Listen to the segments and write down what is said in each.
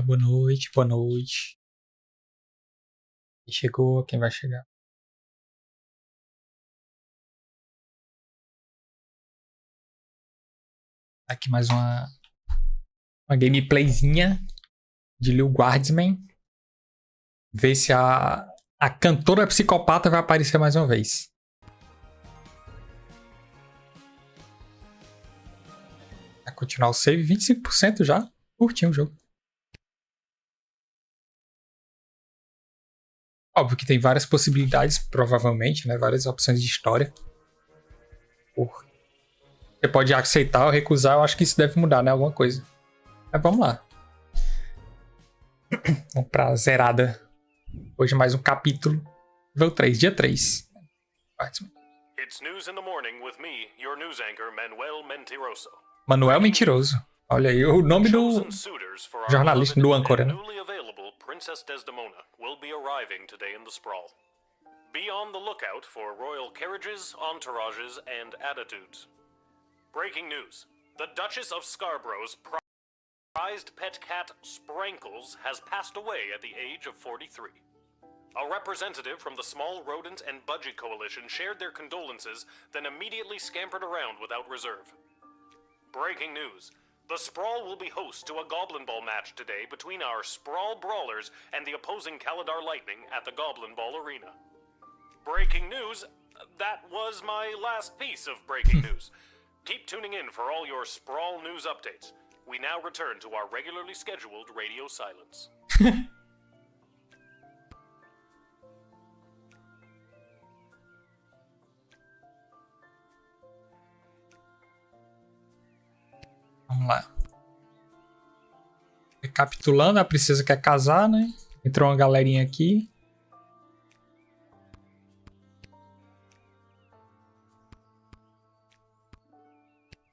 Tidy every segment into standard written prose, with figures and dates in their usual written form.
Boa noite, boa noite. Quem chegou, quem vai chegar? Aqui mais uma gameplayzinha de Lil Guardsman. Ver se a cantora psicopata vai aparecer mais uma vez. Vai continuar o save, 25% já. Curtinho o jogo. Óbvio que tem várias possibilidades, provavelmente, né? Várias opções de história. Você pode aceitar ou recusar, eu acho que isso deve mudar, né? Alguma coisa. Mas vamos lá. Vamos pra zerada. Hoje mais um capítulo. Nível 3, dia 3. It's news in the morning with me, your news anchor, Manuel Mentiroso. Manuel Mentiroso. Olha aí o nome do jornalista, do âncora, né? Newly available Princess Desdemona will be arriving today in the sprawl. Be on the lookout for royal carriages, entourages, and attitudes. Breaking news. The Duchess of Scarborough's prized pet cat, Sprankles, has passed away at the age of 43. A representative from the Small Rodent and Budgie Coalition shared their condolences, then immediately scampered around without reserve. Breaking news. The Sprawl will be host to a Goblin Ball match today between our Sprawl Brawlers and the opposing Caladar Lightning at the Goblin Ball Arena. Breaking news. That was my last piece of breaking news. Keep tuning in for all your Sprawl news updates. We now return to our regularly scheduled radio silence. Vamos lá. Recapitulando, a princesa quer casar, né? Entrou uma galerinha aqui.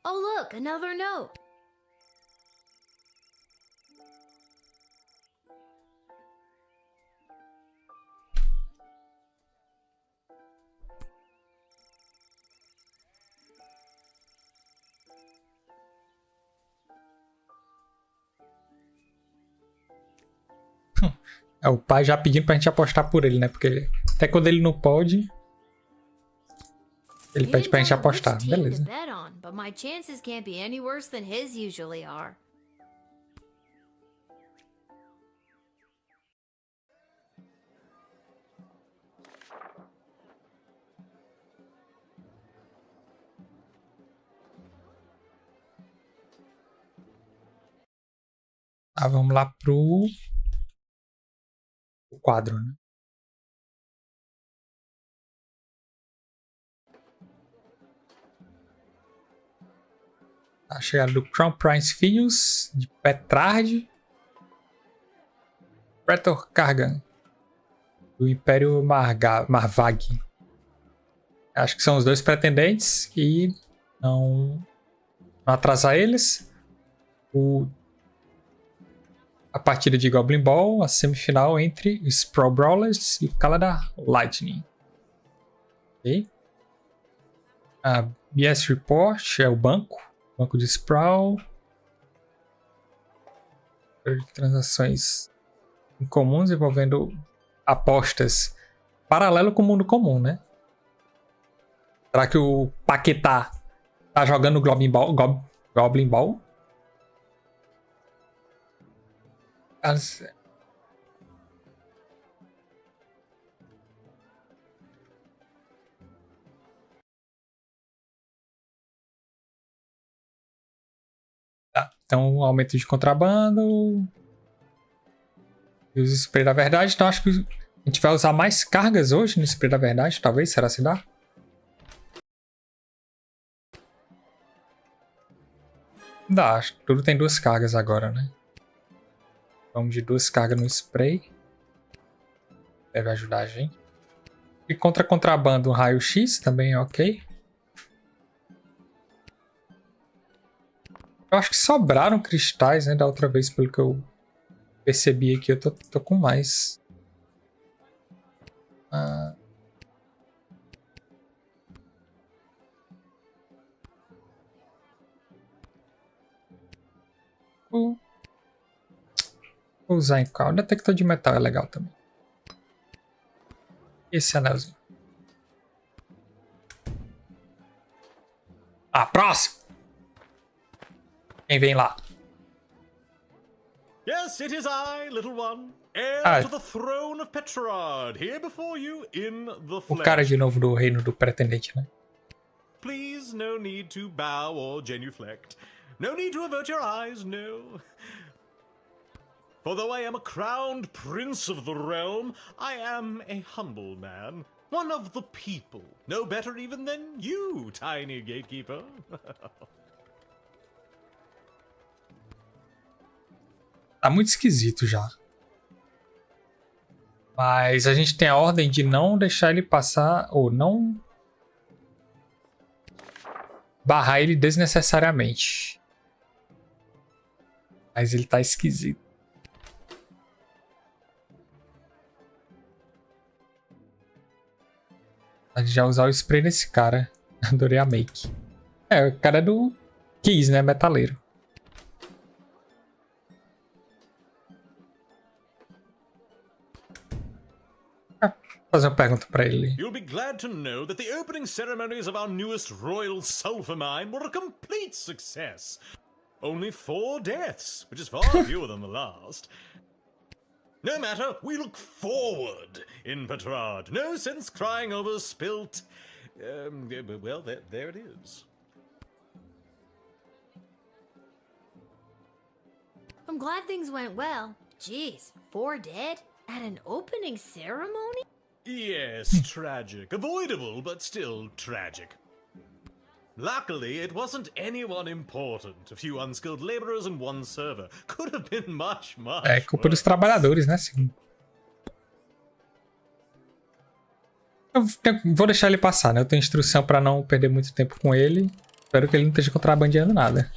Oh look, another note. É o pai já pedindo pra gente apostar por ele, né? Porque até quando ele não pode, ele pede pra gente apostar. Beleza. But my chances can't be any worse than his usually are. Ah, vamos lá pro quadro, né? A chegada do Crown Prince Filhos, de Petrarde, Pretor Kargan, do Império Marvag. Acho que são os dois pretendentes e não atrasar eles. A partida de Goblin Ball, a semifinal entre os Sprawl Brawlers e o Caladar Lightning. Ok? A BS Report é o banco de Sprawl. Transações incomuns envolvendo apostas paralelo com o mundo comum, né? Será que o Paquetá tá jogando Goblin Ball? Tá, então aumento de contrabando. E os spray da verdade. Então acho que a gente vai usar mais cargas hoje no spray da verdade. Talvez, será que dá? Dá, acho que tudo tem 2 cargas agora, né? Vamos de 2 cargas no spray. Deve ajudar a gente. E contra contrabando, um raio-x também é ok. Eu acho que sobraram cristais, né? Da outra vez, pelo que eu percebi aqui. Eu tô com mais. Vou usar em qual? O detector de metal é legal também. Esse anelzinho. Ah, próximo! Quem vem lá? Yes, it is I, little one, heir to the throne of Petrard, here before you in the O cara flesh. de novo do reino do pretendente, né? Please, no need to bow or genuflect. No need to avert your eyes, no. For though I am a crowned prince of the realm, I am a humble man. One of the people. No better even than you, tiny gatekeeper. Tá muito esquisito já. Mas a gente tem a ordem de não deixar ele passar, ou não barrar ele desnecessariamente. Mas ele tá esquisito. Pode já usar o spray nesse cara. Adorei a make. É, o cara é do Kiss, né? Metaleiro. Fazer uma pergunta pra ele. You'll be glad to know that the opening ceremonies of our newest royal sulfur mine were a complete success. Only 4 deaths, which is far fewer than the last. No matter, we look forward in Petrard. No sense crying over spilt. Well, there it is. I'm glad things went well. Jeez, 4 dead? At an opening ceremony? Yes, tragic. Avoidable, but still tragic. Luckily, it wasn't anyone important. A few unskilled laborers and 1 server. Could have been much É culpa dos worse. trabalhadores, né? Sim. Eu vou deixar ele passar, né? Eu tenho instrução pra não perder muito tempo com ele. Espero que ele não esteja contrabandeando nada.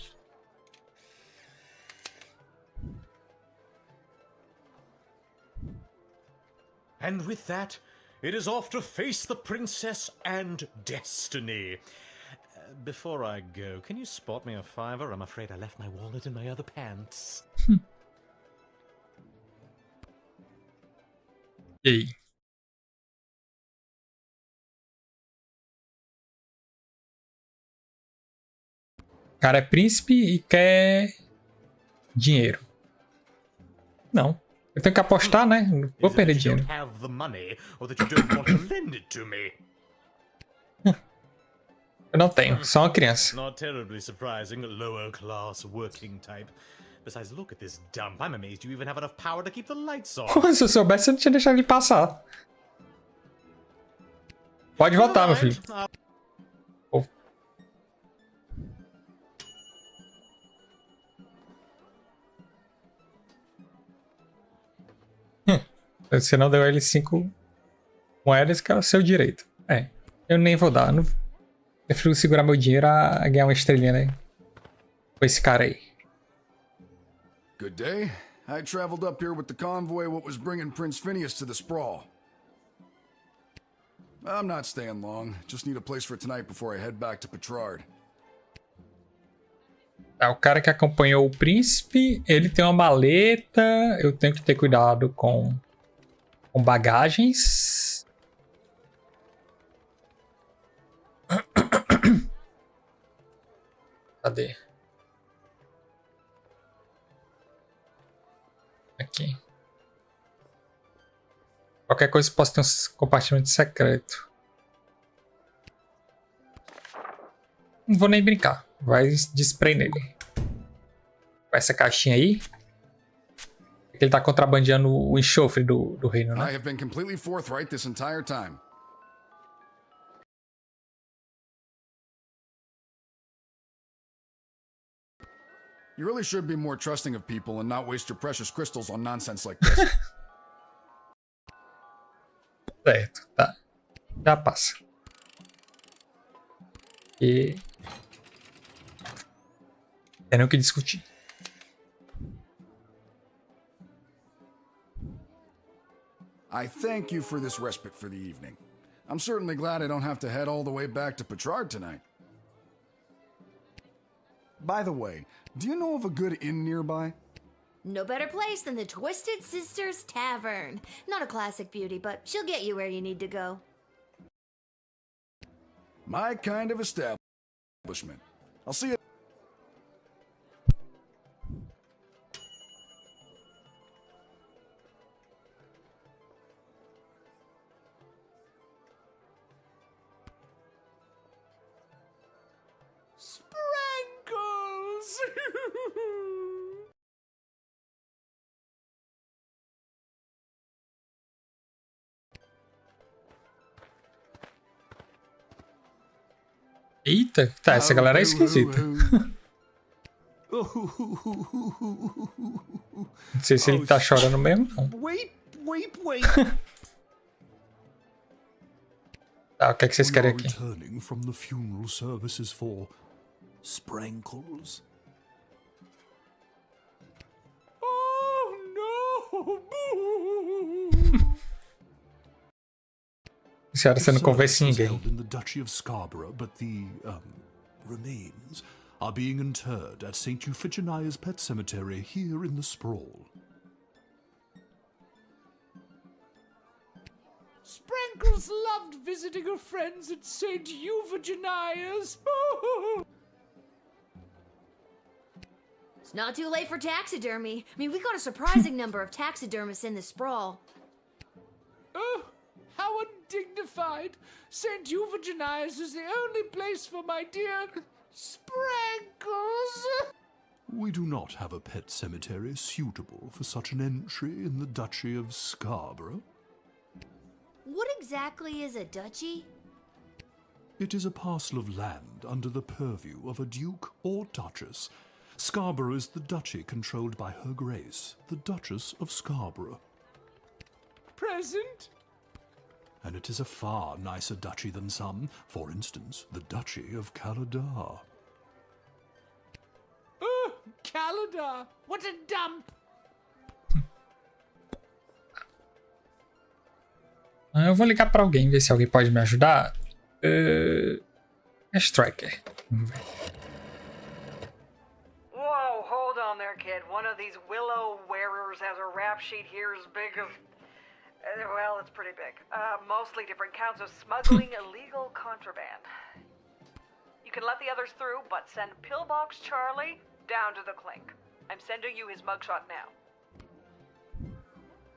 And with that, it is off to face the princess and destiny. Before I go, can you spot me a $5? I'm afraid I left my wallet in my other pants. E aí? O cara é príncipe e quer dinheiro. Não. Eu tenho que apostar, né? Não vou perder dinheiro. Have the money, or that you don't want to lend it to me. Eu não tenho, só uma criança. Not terribly surprising, lower class working type. Besides, look at this dump. I'm amazed you even have enough power to keep the lights on. Se eu soubesse, eu não tinha deixado ele passar. Pode votar, meu filho. Oh. Você não deu ele 5 moedas, que é o seu direito. É, eu nem vou dar. Não... Eu prefiro segurar meu dinheiro a ganhar uma estrelinha, né? Com esse cara aí. Good day. I traveled up here with the convoy what was bringing Prince Phineas to the sprawl. I'm not staying long. Just need a place for tonight before I head back to Petrard. Tá, o cara que acompanhou o príncipe, ele tem uma maleta. Eu tenho que ter cuidado com bagagens. Cadê? Aqui. Qualquer coisa posso ter um compartimento secreto. Não vou nem brincar. Vai de spray nele. Com essa caixinha aí. Ele tá contrabandeando o enxofre do reino, né? I have been completely forthright this entire time. You really should be more trusting of people and not waste your precious crystals on nonsense like this. Certo, tá. Já passa. E... tem o que discutir. I thank you for this respite for the evening. I'm certainly glad I don't have to head all the way back to Petrard tonight. By the way, do you know of a good inn nearby? No better place than the Twisted Sisters Tavern. Not a classic beauty, but she'll get you where you need to go. My kind of establishment. I'll see you. Sprankles! Eita, tá, essa galera é esquisita. Não sei se ele tá chorando mesmo, não. Wait. Tá, o que é que vocês querem aqui? Returning from the funeral services for Sprankles. Oh no! A senhora, você não convence ninguém. Held in the Duchy of Scarborough, but the remains are being interred at St. Euphigenia's Pet Cemetery here in the Sprawl. Sprankles loved visiting her friends at St. Euphigenia's. It's not too late for taxidermy. I mean, we got a surprising number of taxidermists in the sprawl. Oh, how undignified. St. Euphigenia's is the only place for my dear Sprankles. We do not have a pet cemetery suitable for such an entry in the Duchy of Scarborough. What exactly is a duchy? It is a parcel of land under the purview of a duke or duchess. Scarborough is the duchy controlled by Her Grace, the Duchess of Scarborough. Present? And it is a far nicer duchy than some, for instance, the Duchy of Caladar. Oh, Caladar! What a dump! Eu vou ligar pra alguém, ver se alguém pode me ajudar. É Striker. Whoa, hold on there, kid. One of these willow wearers has a rap sheet here as big as... well, it's pretty big. Mostly different counts of smuggling illegal contraband. You can let the others through, but send Pillbox Charlie down to the clink. I'm sending you his mugshot now.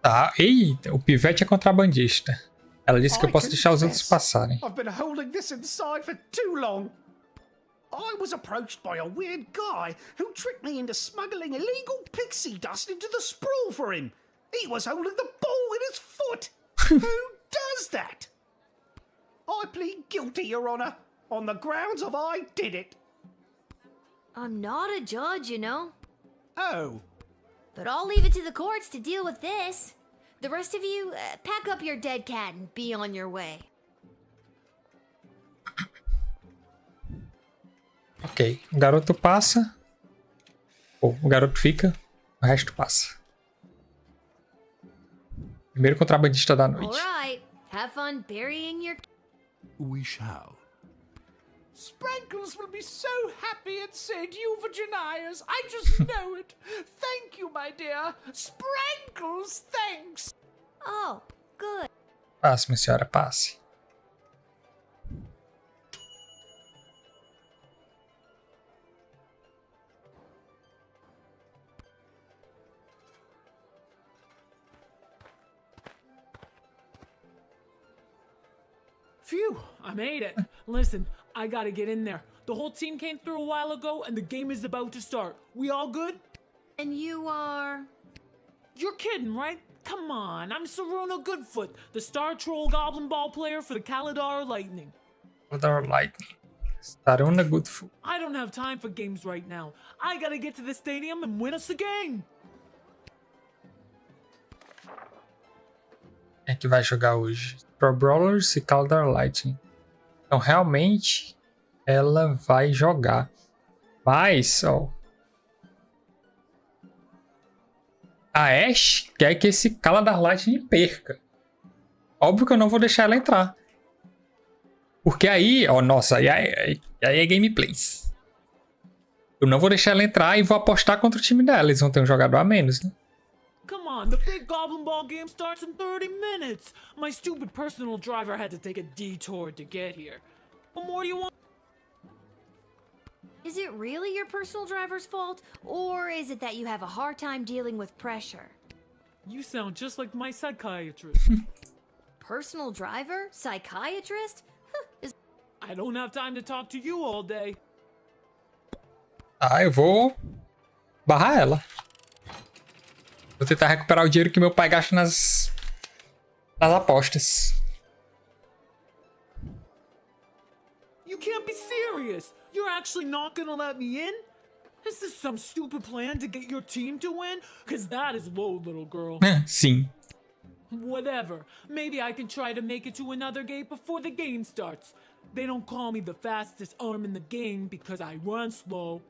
Tá, eita, o pivete é contrabandista. Ela disse que eu posso deixar os outros passarem. I've been holding this inside for too long. I was approached by a weird guy who tricked me into smuggling illegal pixie dust into the sprawl for him. He was holding the ball in his foot. Who does that? I plead guilty, Your Honor, on the grounds of I did it. I'm not a judge, you know. Oh. But I'll leave it to the courts to deal with this. The rest of you, pack up your dead cat and be on your way. Ok, o garoto passa. Ou o garoto fica, o resto passa. Primeiro contrabandista da noite. Alright, have fun burying your... We shall. Sprankles will be so happy at St. Euphigenia's. I just know it. Thank you, my dear. Sprankles, thanks. Oh, good. Passe, minha senhora, passe. Phew, I made it. Listen, I gotta get in there. The whole team came through a while ago and the game is about to start. We all good? And you are... You're kidding, right? Come on, I'm Saruna Goodfoot, the Star Troll Goblin Ball player for the Caladar Lightning. Caladar Lightning. Saruna Goodfoot. I don't have time for games right now. I gotta get to the stadium and win us a game. Quem é que vai jogar hoje? Pro Brawlers e Caladar Lightning. Então, realmente, ela vai jogar. Mas, ó... a Ashe quer que esse Caladar Lightning perca. Óbvio que eu não vou deixar ela entrar. Porque aí, ó, nossa, aí é gameplays. Eu não vou deixar ela entrar e vou apostar contra o time dela. Eles vão ter um jogador a menos, né? Come on, the big Goblin Ball game starts in 30 minutes. My stupid personal driver had to take a detour to get here. What more do you want? Is it really your personal driver's fault? Or is it that you have a hard time dealing with pressure? You sound just like my psychiatrist. Personal driver? Psychiatrist? I don't have time to talk to you all day. Ah, eu vou barrar ela. Vou tentar recuperar o dinheiro que meu pai gasta nas apostas. You can't be serious. You're actually not gonna let me in? Is this some stupid plan to get your team to win? Cause that is low, little girl. Sim. Whatever. Maybe I can try to make it to another gate before the game starts. They don't call me the fastest arm in the game because I run slow.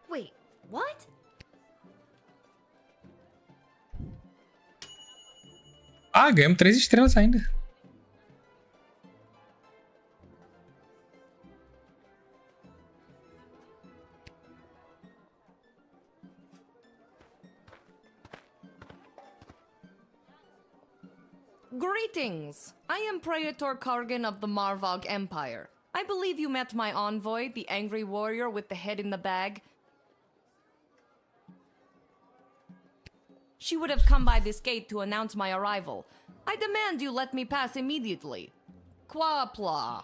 Wait, what? Ah, ganhamos 3 estrelas ainda. Greetings! I am Praetor Kargan of the Marvog Empire. I believe you met my envoy, the angry warrior with the head in the bag. She would have come by this gate to announce my arrival. I demand you let me pass immediately. Quapla.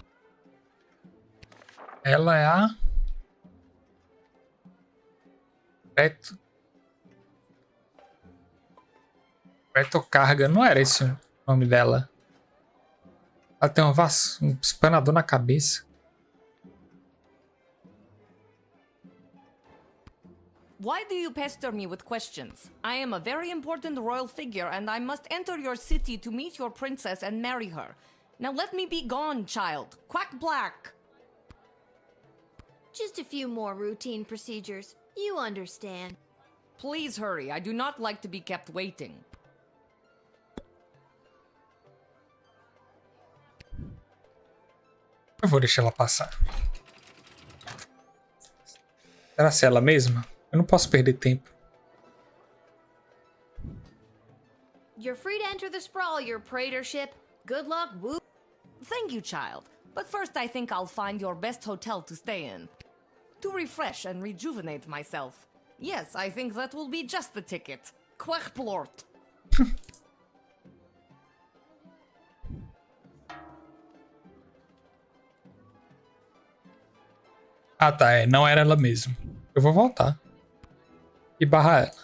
Ela é a... Preto Carga, não era esse o nome dela. Ela tem um espanador na cabeça. Why do you pester me with questions? I am a very important royal figure and I must enter your city to meet your princess and marry her. Now let me be gone, child. Quack black! Just a few more routine procedures. You understand. Please hurry. I do not like to be kept waiting. Eu vou deixar ela passar. Será que é ela mesma? Eu não posso perder tempo. You're free to enter the sprawl, your praetorship. Good luck, woo. Thank you, child. But first I think I'll find your best hotel to stay in. To refresh and rejuvenate myself. Yes, I think that will be just the ticket. Quackplort. Ah, tá. É, não era ela mesmo. Eu vou voltar. E barrar ela.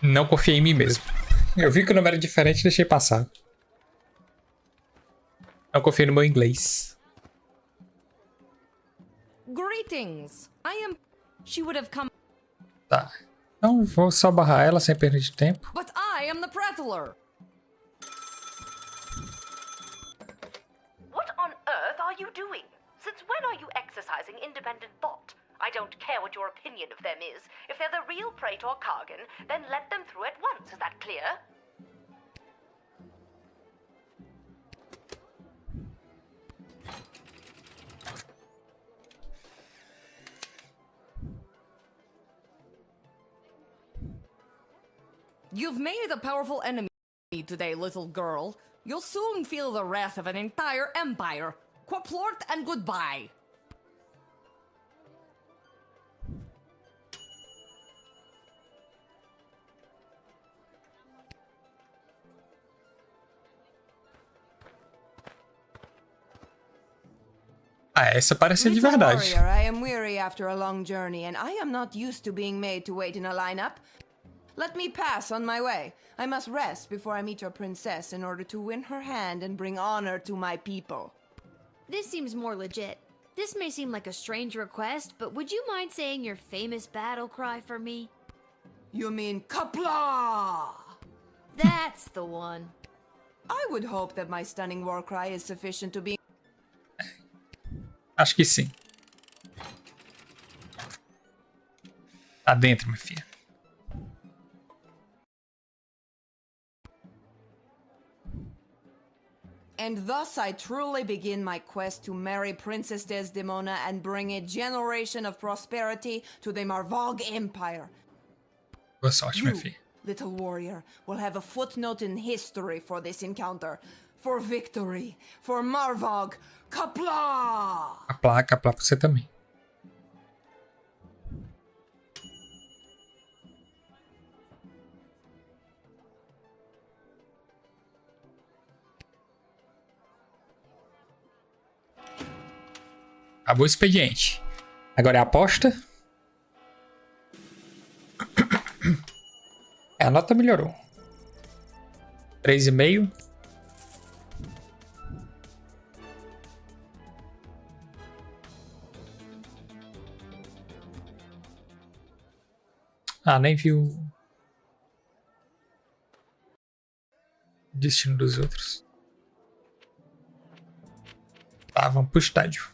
Não confiei em mim mesmo. Eu vi que o nome era diferente e deixei passar. Não confiei no meu inglês. Greetings. I am... She would have come... Tá. Então vou só barrar ela sem perder de tempo. But I am the prattler. What on earth are you doing? Since when are you exercising independent thought? I don't care what your opinion of them is. If they're the real Praetor Kargan, then let them through at once. Is that clear? You've made a powerful enemy today, little girl. You'll soon feel the wrath of an entire empire. Quaplort and goodbye. Ah, essa parece ser de Little verdade. warrior, I am weary after a long journey, and I am not used to being made to wait in a lineup. Let me pass on my way. I must rest before I meet your princess in order to win her hand and bring honor to my people. This seems more legit. This may seem like a strange request, but would you mind saying your famous battle cry for me? You mean Kapla? That's the one. I would hope that my stunning war cry is sufficient to be... Acho que sim. Tá dentro, minha filha. And thus I truly begin my quest to marry Princess Desdemona and bring a generation of prosperity to the Marvog Empire. Boa sorte, minha You, filha. little warrior, will have a footnote in history for this encounter. For victory, for Marvog, Kapla! A placa pra você também. Acabou o expediente. Agora é a aposta. É, a nota melhorou. 3,5. Ah, nem viu o destino dos outros. Tá, vamos pro estádio.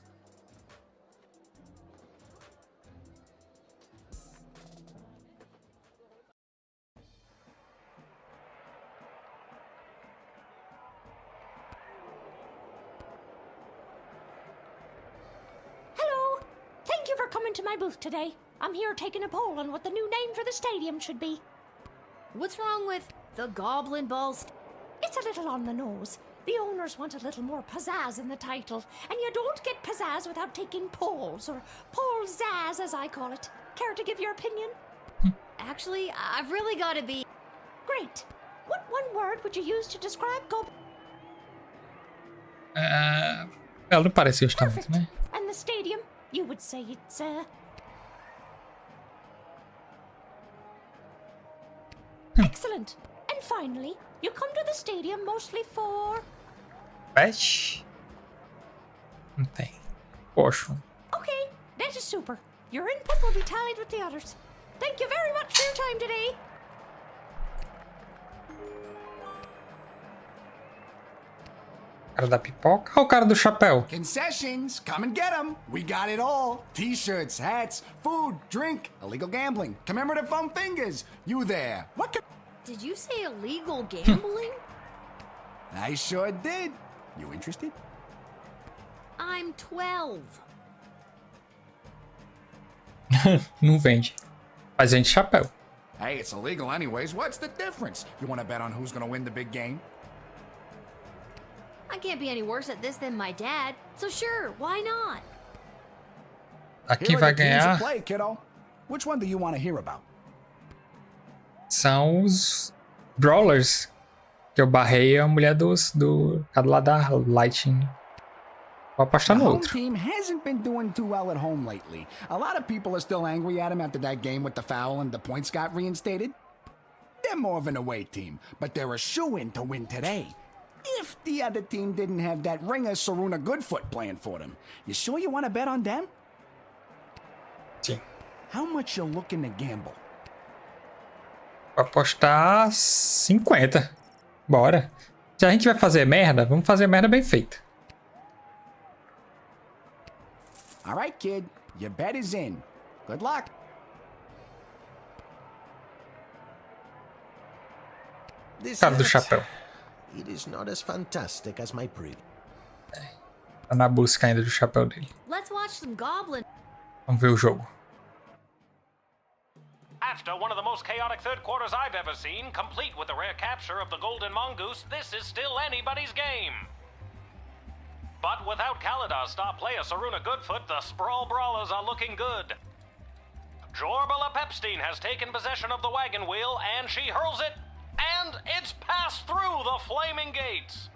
Hello. Thank you for coming to my booth today. I'm here taking a poll on what the new name for the stadium should be. What's wrong with the Goblin Ball? It's a little on the nose. The owners want a little more pizzazz in the title, and you don't get pizzazz without taking polls, or poll-zazz as I call it. Care to give your opinion? Actually, I've really got to be... Great. What one word would you use to describe Goblin? Ela não parece gostar muito, né? And the stadium? You would say it's, Excellent. And finally, you come to the stadium mostly for... Pet? Não tem. Poxa. Okay, that is super. Your input will be tallied with the others. Thank you very much for your time today. Cara da pipoca. Olha o cara do chapéu. Concessions, come and get them. We got it all. T-shirts, hats, food, drink, illegal gambling, commemorative foam fingers. You there. What can... Did you say illegal gambling? I sure did. You interested? I'm 12. Não vende. Mas vende chapéu. Hey, it's illegal anyways. What's the difference? You want to bet on who's going to win the big game? I can't be any worse at this than my dad, so sure, why not? Aqui Here are vai the teams ganhar to play, kiddo. Which one do you want to hear about? são os Brawlers. Que eu barrei a mulher do cara lá da Lightning. Vou apostar The no home outro. team hasn't been doing too well at home lately. A lot of people are still angry at him after that game with the foul and the points got reinstated. They're more of an away team, but they're a shoo-in to win today. If the other team didn't have that ringer Saruna Goodfoot playing for them. You sure you want to bet on them? Sim. How much you looking to gamble? Vou apostar 50. Bora. Se a gente vai fazer merda, vamos fazer merda bem feita. All right, kid. Your bet is in. Good luck. Cara do chapéu. It is not as fantastic as my previous. Tá na busca ainda do chapéu dele. Let's watch some goblin. Vamos ver o jogo. After one of the most chaotic third quarters I've ever seen, complete with the rare capture of the Golden Mongoose, this is still anybody's game. But without Kaladar's star player Saruna Goodfoot, the Sprawl Brawlers are looking good. Jorbala Pepstein has taken possession of the wagon wheel, and she hurls it, and it's passed through the flaming gates.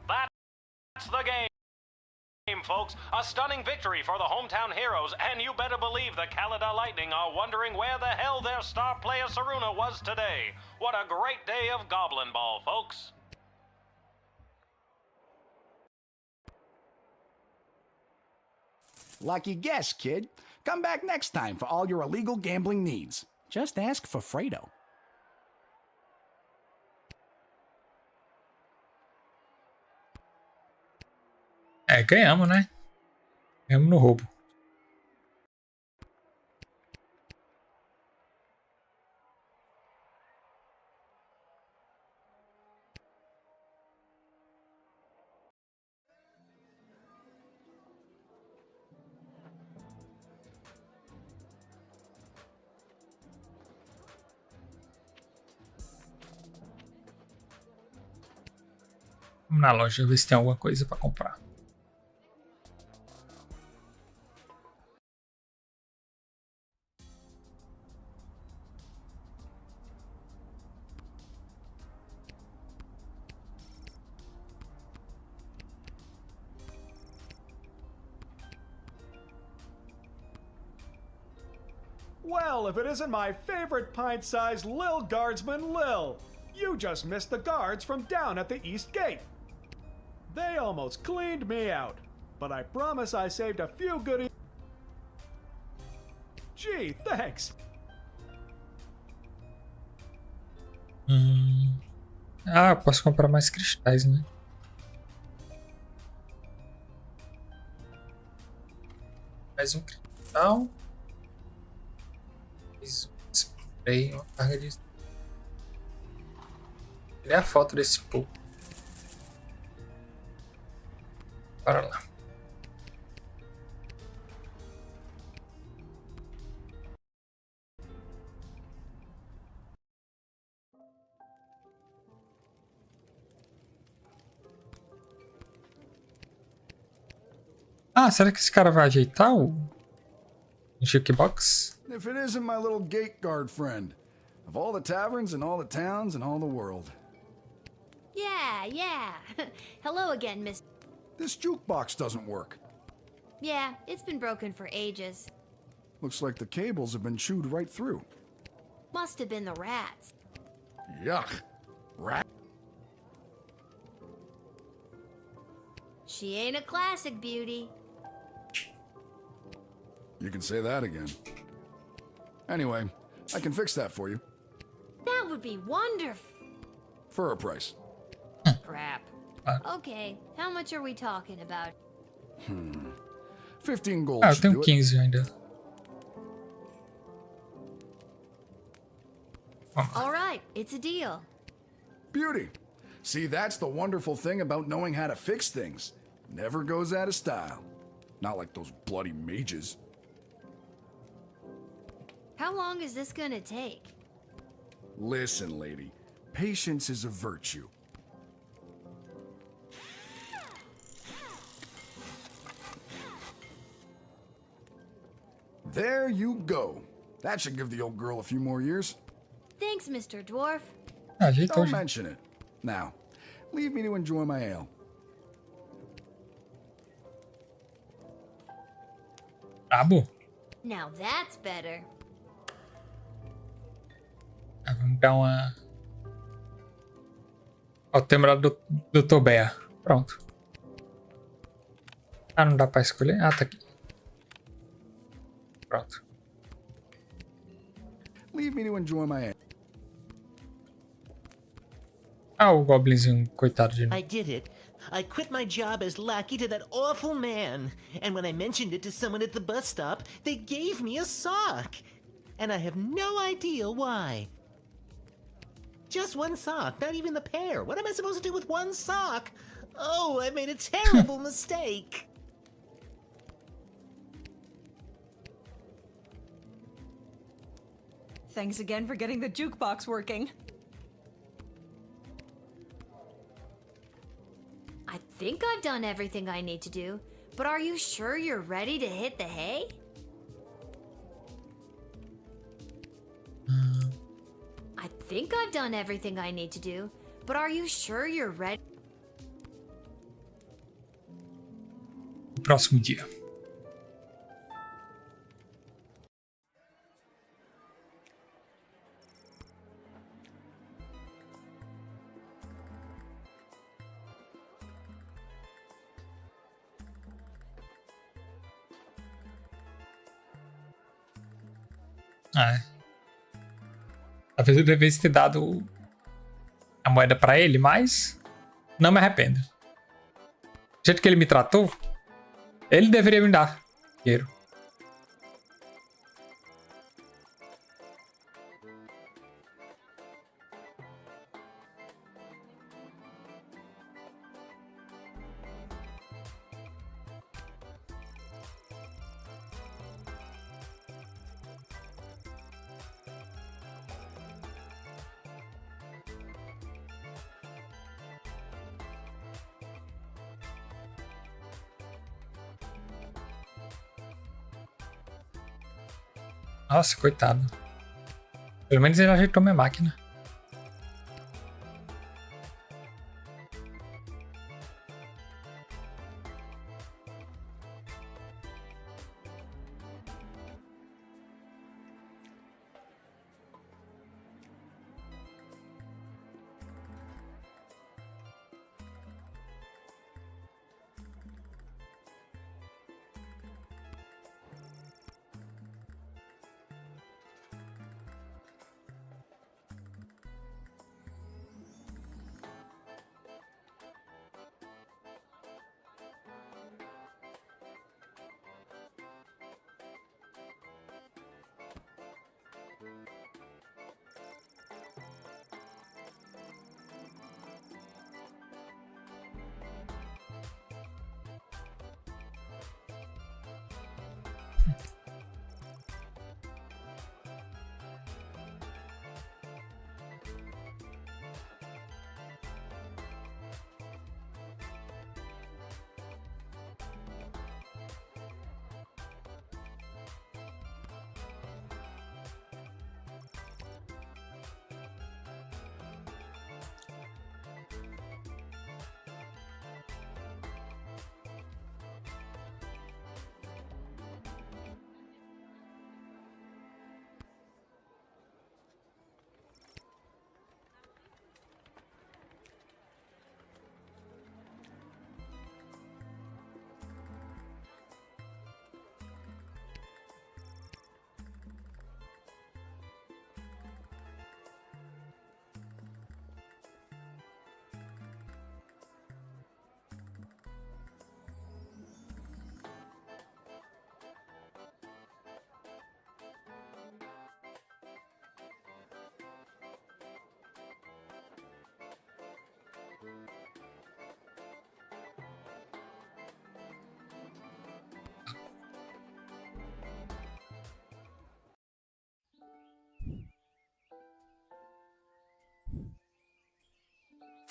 That's the game, folks. A stunning victory for the hometown heroes, and you better believe the Kaladar Lightning are wondering where the hell their star player Saruna was today. What a great day of Goblin Ball, folks. Lucky guess, kid. Come back next time for all your illegal gambling needs. Just ask for Fredo. É, ganhamos, né? Ganhamos no roubo. Vamos na loja ver se tem alguma coisa pra comprar. Well, if it isn't my favorite pint-sized Lil Guardsman Lil, you just missed the guards from down at the East Gate. They almost cleaned me out, but I promise I saved a few goodies. Gee, thanks. Ah, eu posso comprar mais cristais, né? Mais um cristal. Mais um spray, uma carga de... Olha a foto desse pouco. Bora lá. Ah, será que esse cara vai ajeitar o jukebox? If it isn't my little gate guard friend. Of all the taverns and all the towns and all the world. Yeah. Hello again, Miss. This jukebox doesn't work. Yeah, it's been broken for ages. Looks like the cables have been chewed right through. Must have been the rats. Yuck. Rat. She ain't a classic beauty. You can say that again. Anyway, I can fix that for you. That would be wonderful. For a price. Crap. Okay, how much are we talking about? 15 gold Ah, eu should tenho do it. 15 ainda. All right, it's a deal. Beauty. See, that's the wonderful thing about knowing how to fix things. Never goes out of style. Not like those bloody mages. How long is this gonna take? Listen, lady. Patience is a virtue. There you go. That should give the old girl a few more years. Thanks, Mr. Dwarf. Ah, ajeitou Don't já. mention it. Now, leave me to enjoy my ale. Brabo. Now that's better. Ah, vamos dar uma... Ó, o tema lá do Dr. Bear. Pronto. Ah, não dá pra escolher? Ah, tá aqui. Pronto. Leave me to enjoy my ale. Ah, o Goblinzinho, coitado de mim. I did it. I quit my job as lackey to that awful man. And when I mentioned it to someone at the bus stop, they gave me a sock. And I have no idea why. Just one sock, not even the pair. What am I supposed to do with one sock? Oh, I made a terrible mistake. Thanks again for getting the jukebox working. I think I've done everything I need to do, but are you sure you're ready to hit the hay? I think I've done everything I need to do, but are you sure you're ready? Próximo dia. Ah, é. Talvez eu devesse ter dado a moeda pra ele, mas não me arrependo. Do jeito que ele me tratou, ele deveria me dar dinheiro. Nossa, coitado. Pelo menos ele ajeitou minha máquina.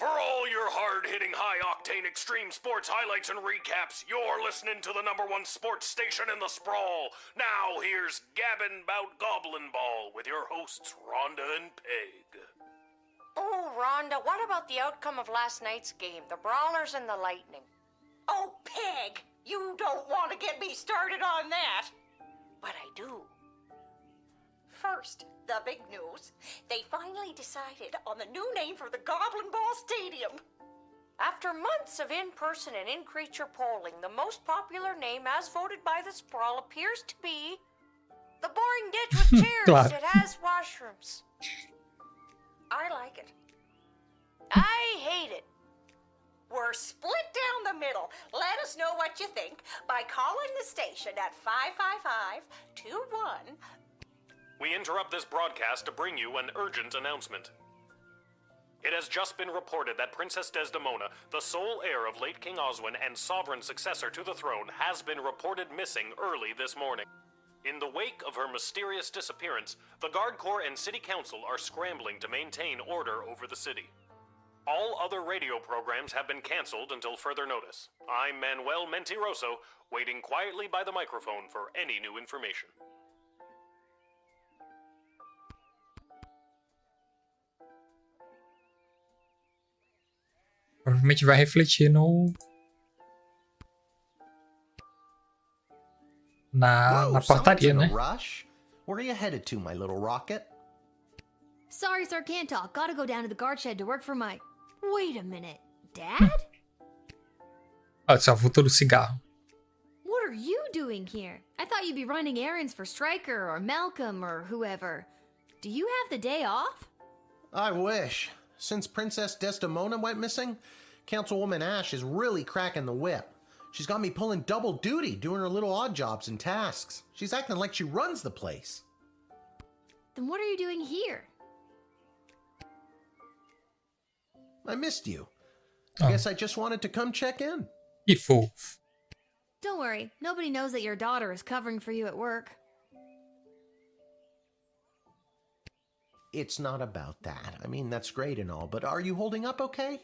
For all your hard-hitting, high-octane extreme sports highlights and recaps, you're listening to the #1 sports station in the sprawl. Now here's Gabbin' 'Bout Goblin Ball with your hosts Rhonda and Peg. Oh, Rhonda, what about the outcome of last night's game, the Brawlers and the Lightning? Oh, Peg, you don't want to get me started on that. But I do. First, the big news. They finally decided on the new name for the Goblin Ball Stadium. After months of in-person and in-creature polling, the most popular name as voted by the sprawl appears to be the boring ditch with chairs that has washrooms. I like it. I hate it. We're split down the middle. Let us know what you think by calling the station at 555-21. We interrupt this broadcast to bring you an urgent announcement. It has just been reported that Princess Desdemona, the sole heir of late King Oswin and sovereign successor to the throne, has been reported missing early this morning. In the wake of her mysterious disappearance, the Guard Corps and City Council are scrambling to maintain order over the city. All other radio programs have been canceled until further notice. I'm Manuel Mentiroso, waiting quietly by the microphone for any new information. Provavelmente vai refletir no na portaria, né? Rush? Where are you headed to, my little rocket? Sorry, sir, can't talk. Gotta go down to the guard shed to work for my... Wait a minute. Dad? Olha só, voltou do cigarro. What are you doing here? I thought you'd be running errands for Stryker or Malcolm or whoever. Do you have the day off? I wish. Since Princess Desdemona went missing, Councilwoman Ash is really cracking the whip. She's got me pulling double duty, doing her little odd jobs and tasks. She's acting like she runs the place. Then what are you doing here? I missed you. I guess I just wanted to come check in. Que fofo. Don't worry, nobody knows that your daughter is covering for you at work. It's not about that. I mean, that's great and all, but are you holding up okay?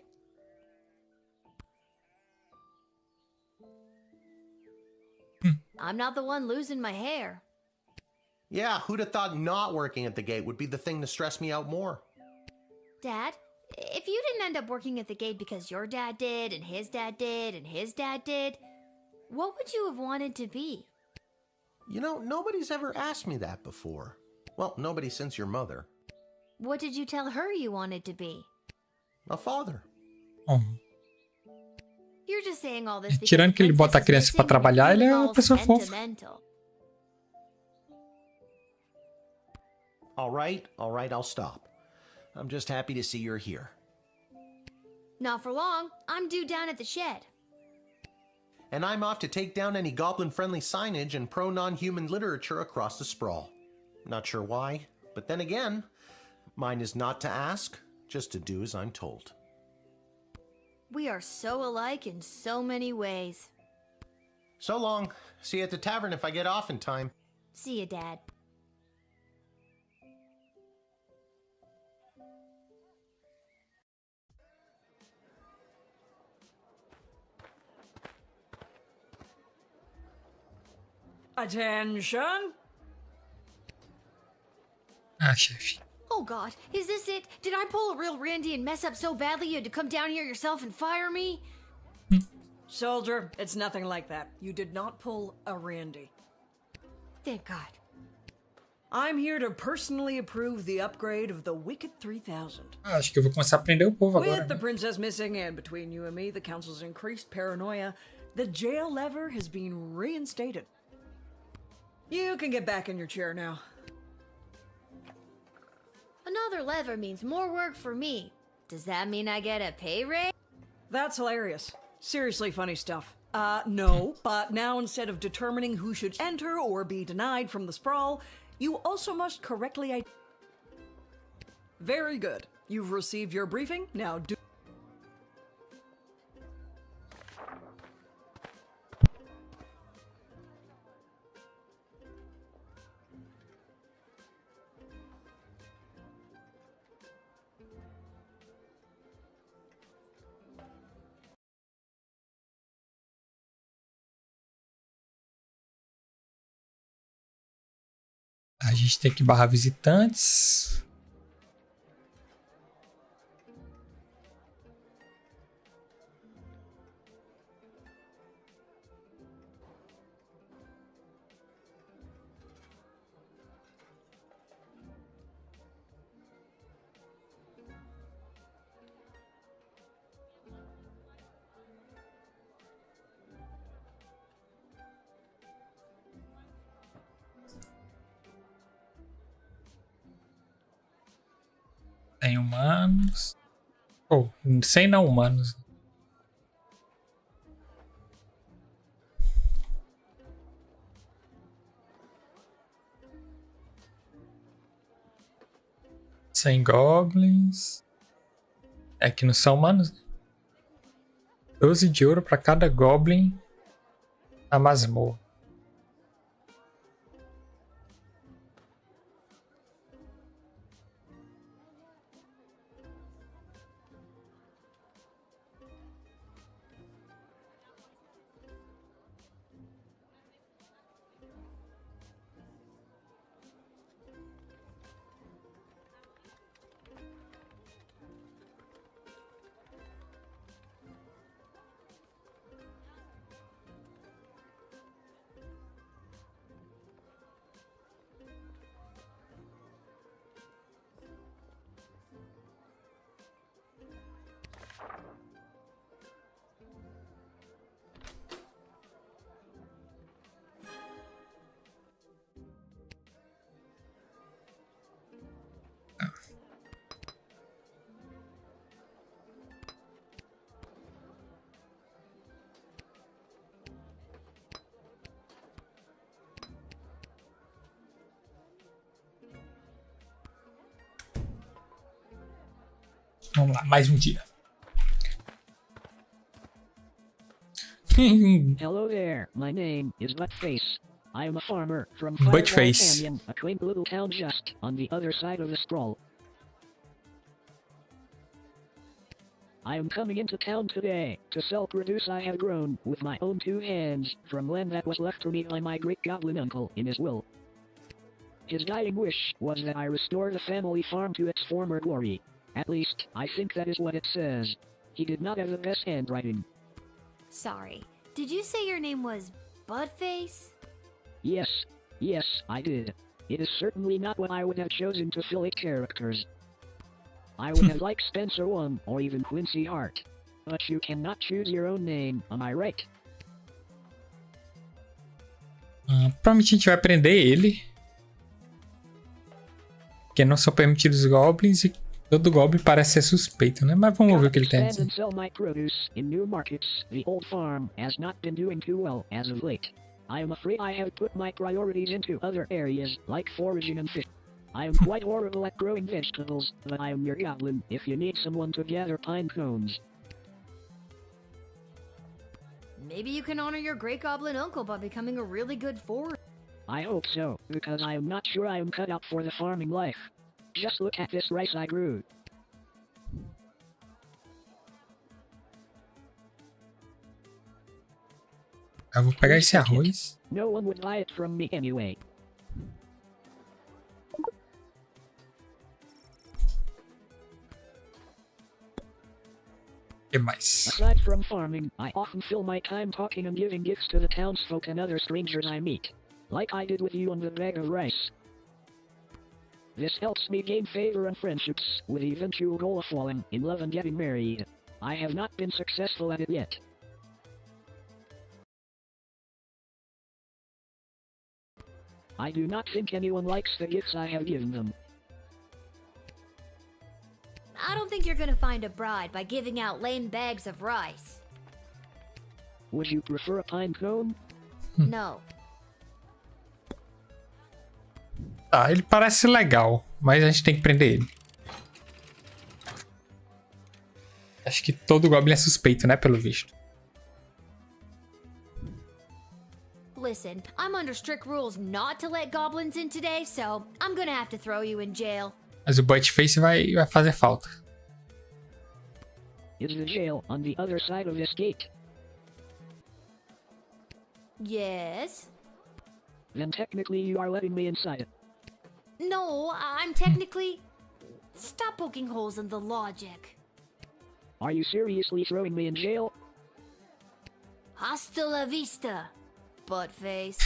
I'm not the one losing my hair. Yeah, who'd have thought not working at the gate would be the thing to stress me out more? Dad, if you didn't end up working at the gate because your dad did, and his dad did, and his dad did, what would you have wanted to be? You know, nobody's ever asked me that before. Well, nobody since your mother. What did you tell her you wanted to be? A father. Oh. You're just saying all this because Tirando que ele the bota a princess is criança pra missing and trabalhar, ele feeling é uma all pessoa fofa. sentimental. All right, I'll stop. I'm just happy to see you're here. Not for long. I'm due down at the shed. And I'm off to take down any goblin-friendly signage and pro-non-human literature across the sprawl. Not sure why, but then again, mine is not to ask, just to do as I'm told. We are so alike in so many ways. So long. See you at the tavern if I get off in time. See you, Dad. Attention! Ah, chefe. Oh God, is this it? Did I pull a real Randy and mess up so badly you had to come down here yourself and fire me? Soldier, it's nothing like that. You did not pull a Randy. Thank God. I'm here to personally approve the upgrade of the Wicked 3000. Ah, acho que eu vou começar a prender o povo agora. With the princess missing and between you and me, the council's increased paranoia, the jail lever has been reinstated. You can get back in your chair now. Another lever means more work for me. Does that mean I get a pay raise? That's hilarious. Seriously funny stuff. No, but now instead of determining who should enter or be denied from the sprawl, you also must correctly Very good. You've received your briefing. Now do... A gente tem que barrar visitantes. Tem humanos. Oh, sem não humanos. Sem goblins. É que não são humanos. 12 de ouro para cada goblin na masmorra. Vamos lá, mais um dia. Hello there, my name is Buttface. I am a farmer from Buttface. Canyon, a quaint little town just on the other side of the sprawl. I am coming into town today to sell produce I have grown with my own 2 hands from land that was left to me by my great goblin uncle in his will. His dying wish was that I restore the family farm to its former glory. At least, I think that is what it says. He did not have the best handwriting. Sorry. Did you say your name was Buttface? Yes, I did. It is certainly not what I would have chosen to fill it characters. I would have liked Spencer 1 or even Quincy Hart. But you cannot choose your own name, am I right? Provavelmente a gente vai prender ele. Porque não são permitidos goblins e todo goblin parece ser suspeito, né? Mas vamos ver o que ele tem a dizer. Sell my produce in new markets. The old farm has not been doing too well as of late. I am afraid I have put my priorities into other areas, like foraging and fishing. I am quite horrible at growing vegetables, but I am your goblin if you need someone to gather pine cones. Maybe you can honor your great goblin uncle by becoming a really good forager. I hope so, because I am not sure I am cut out for the farming life. Just look at this rice I grew. Eu vou pegar esse arroz. No one would buy it from me anyway. O que mais? Aside from farming, I often fill my time talking and giving gifts to the townsfolk and other strangers I meet. Like I did with you on the bag of rice. This helps me gain favor and friendships, with the eventual goal of falling in love and getting married. I have not been successful at it yet. I do not think anyone likes the gifts I have given them. I don't think you're gonna find a bride by giving out lame bags of rice. Would you prefer a pine cone? No. Tá, ele parece legal, mas a gente tem que prender ele. Acho que todo goblin é suspeito, né, pelo visto. Listen, I'm under strict rules not to let goblins in today, so I'm gonna have to throw you in jail. Mas o Buttface vai fazer falta. Is the jail on the other side of this gate? Yes? Then technically you are letting me inside it. No, I'm technically... Stop poking holes in the logic. Are you seriously throwing me in jail? Hasta la vista, Buttface.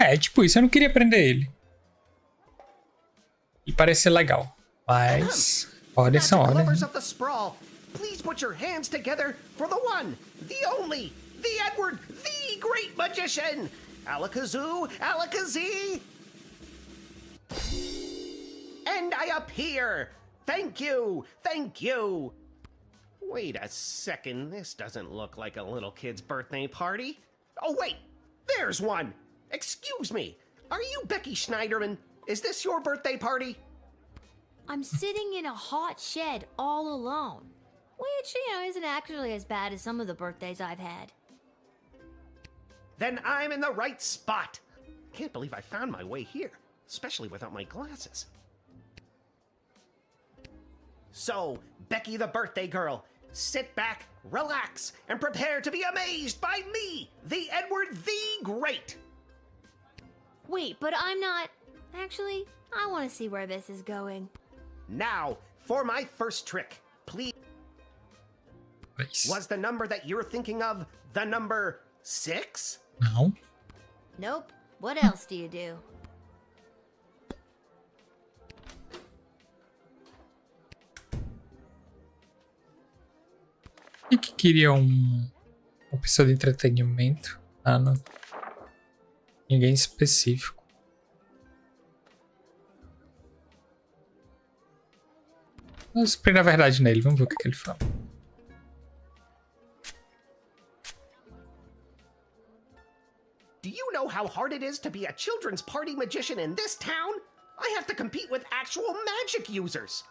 É, tipo isso, eu não queria prender ele. E parece ser legal. Mas, ordens são ordens. Lovers of the sprawl, please put your hands together for the one, the only, the Edward, the great magician. Alakazoo, Alakazee. And I appear. Thank you, thank you. Wait a second, this doesn't look like a little kid's birthday party. Oh wait, there's one. Excuse me, are you Becky Schneiderman? Is this your birthday party? I'm sitting in a hot shed all alone. Which, isn't actually as bad as some of the birthdays I've had. Then I'm in the right spot. Can't believe I found my way here, especially without my glasses. So, Becky the birthday girl, sit back, relax, and prepare to be amazed by me, the Edward the Great. Wait, but I'm not... Actually, I want to see where this is going. Now, for my first trick, please. Nice. Was the number that you're thinking of the number 6? Não. Nope. What else do you do? E que queria uma pessoa de entretenimento? Ah, não. Ninguém específico. Vamos prender a verdade nele. Vamos ver o que ele fala. Do you know how hard it is to be a children's party magician in this town? I have to compete with actual magic users.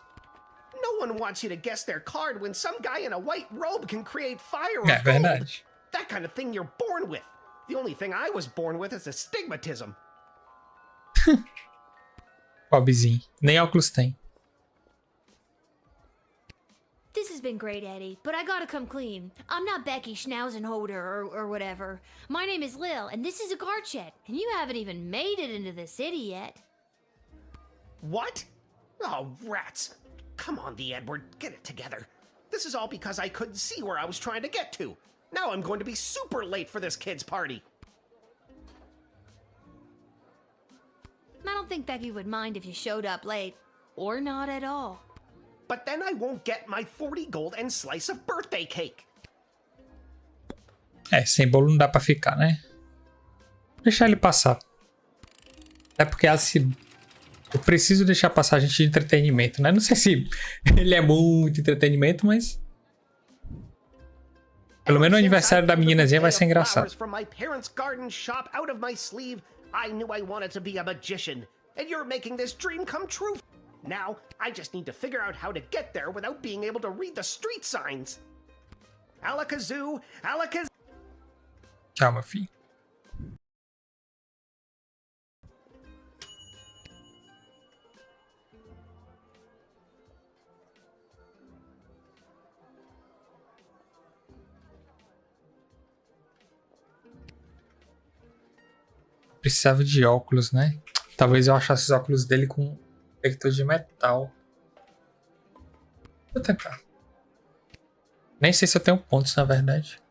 No one wants you to guess their card when some guy in a white robe can create fire or É verdade. That kind of thing you're born with. The only thing I was born with is astigmatism. Pobrezinho. Nem óculos tem. This has been great, Eddie, but I gotta come clean. I'm not Becky Schnauzenholder or whatever. My name is Lil, and this is a guard shed, and you haven't even made it into the city yet. What? Oh, rats. Come on, the Edward, get it together. This is all because I couldn't see where I was trying to get to. Now I'm going to be super late for this kid's party. I don't think Becky would mind if you showed up late, or not at all. But then I won't get my 40 gold and slice of birthday cake. É, sem bolo não dá pra ficar, né? Deixar ele passar. É porque assim, eu preciso deixar passar a gente de entretenimento, né? Não sei se ele é muito entretenimento, mas pelo menos o aniversário da meninazinha vai ser engraçado. From my parents' garden shop out of my sleeve, I knew I wanted to be a magician, and you're making this dream come true. Now, I just need to figure out how to get there without being able to read the street signs. Alakazoo, alakazoo. Tchau, meu filho. Precisava de óculos, né? Talvez eu achasse os óculos dele com detector de metal. Vou tentar. Nem sei se eu tenho pontos, na verdade.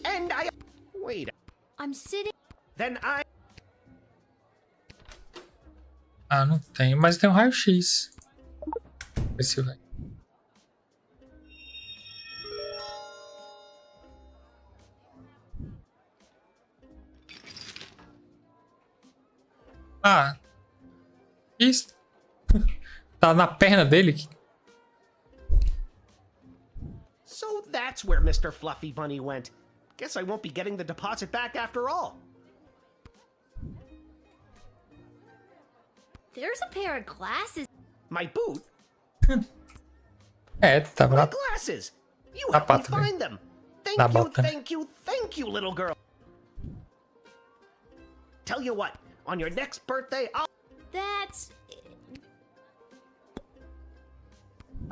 And I... Wait. I'm sitting... Then I... Ah, não tem, mas tem um raio-x. Vê se vai. Ah. Isso. Tá na perna dele. So that's where Mr. Fluffy Bunny went. Guess I won't be getting the deposit back after all. There's a pair of glasses. My boot? É, tava My na... glasses! You Na helped me pata dele. find them! Thank Na you, bota. thank you, little girl! Tell you what, on your next birthday, I'll... That's...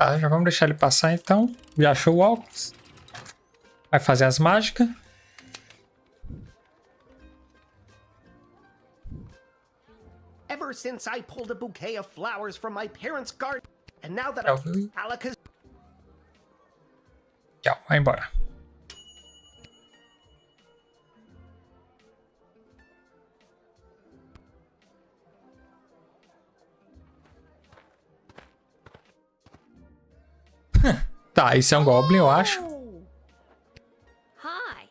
Ah, já vamos deixar ele passar então. Já achou o óculos. Vai fazer as mágicas. Ever since I pulled a bouquet of flowers from my parents' garden, and now that Tchau. Alakaz... Tchau, vai embora. Tá, esse é um Goblin, eu acho. Hi.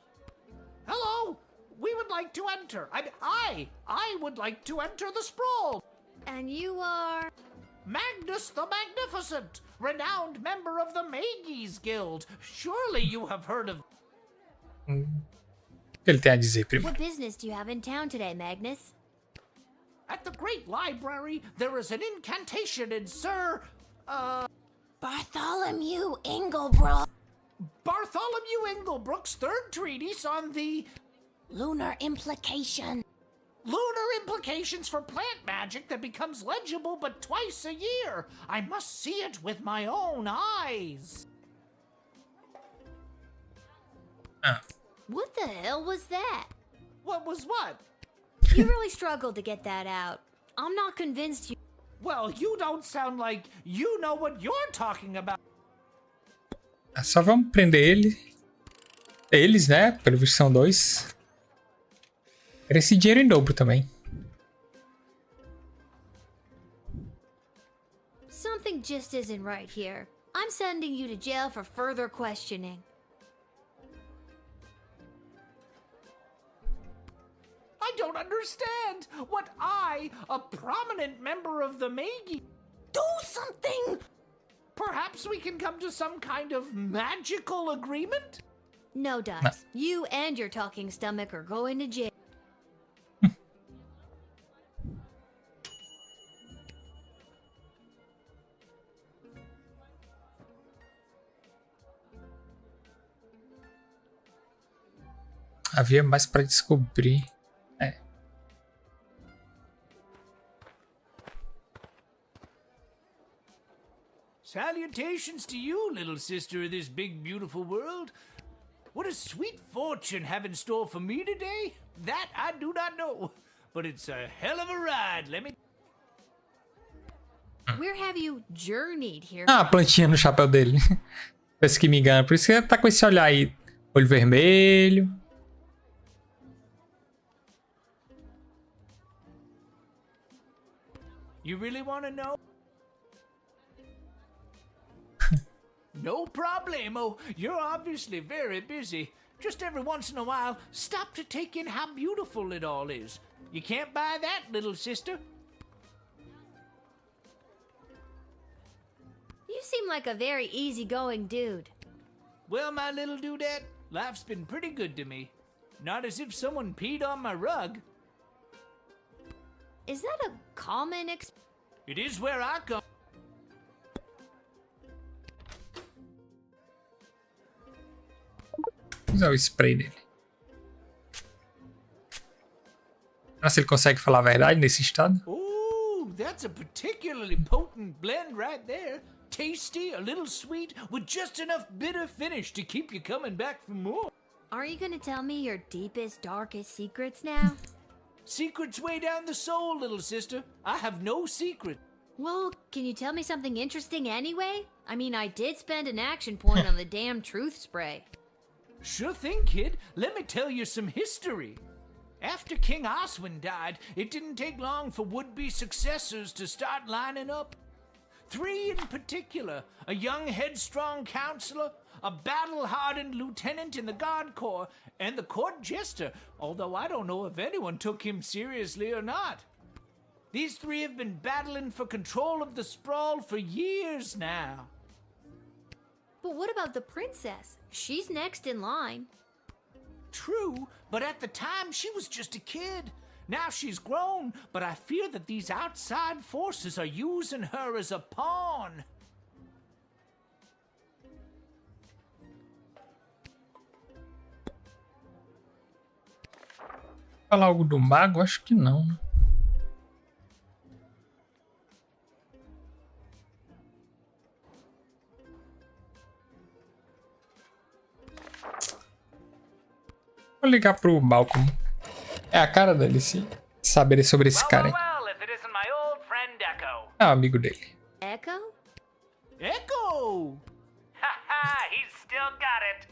Hello! We would like to enter. I would like to enter the sprawl. And you are... Magnus the Magnificent, renowned member of the Mages Guild. Surely you have heard of... O que ele tem a dizer, primo? What business do you have in town today, Magnus? At the Great Library, there is an incantation in Sir... Bartholomew Inglebrook. Bartholomew Inglebrook's third treatise on the... Lunar implication. Lunar implications for plant magic that becomes legible but twice a year. I must see it with my own eyes. What the hell was that? What was what? You really struggled to get that out. I'm not convinced you... Well, you don't sound like you know what you're talking about. Só vamos prender ele. Eles, né? Pelo visto são dois. Quero esse dinheiro em dobro também. Something just isn't right here. I'm sending you to jail for further questioning. I don't understand what I, a prominent member of the Magi... Do something! Perhaps we can come to some kind of magical agreement? No, Dux. You and your talking stomach are going to jail. Havia mais para descobrir. É. Salutations to you, little sister of this big, beautiful world. What a sweet fortune have in store for me today? That I do not know. But it's a hell of a ride, let me... Where have you journeyed here? Ah, a plantinha no chapéu dele. Parece que me engana. Por isso que tá com esse olhar aí. Olho vermelho. You really want to know? No problemo. You're obviously very busy. Just every once in a while, stop to take in how beautiful it all is. You can't buy that, little sister. You seem like a very easygoing dude. Well, my little dudette, life's been pretty good to me. Not as if someone peed on my rug. Is that a common It is where I come. Vou usar o spray dele. Será se ele consegue falar a verdade nesse estado? Ooh, that's a particularly potent blend right there. Tasty, a little sweet, with just enough bitter finish to keep you coming back for more. Are you gonna tell me your deepest, darkest secrets now? Secrets way down the soul, little sister. I have no secret. Well, can you tell me something interesting anyway? I mean, I did spend an action point on the damn truth spray. Sure thing, kid. Let me tell you some history. After King Oswin died, it didn't take long for would-be successors to start lining up. 3 in particular, a young headstrong counselor, a battle-hardened lieutenant in the Guard Corps, and the court jester, although I don't know if anyone took him seriously or not. These 3 have been battling for control of the sprawl for years now. But what about the princess? She's next in line. True, but at the time she was just a kid. Now she's grown, but I fear that these outside forces are using her as a pawn. Falar algo do mago? Acho que não. Vou ligar pro Malcolm. É a cara dele, sim. Saber sobre esse cara aí. É o amigo dele. Echo? Echo! Haha, he's still got it.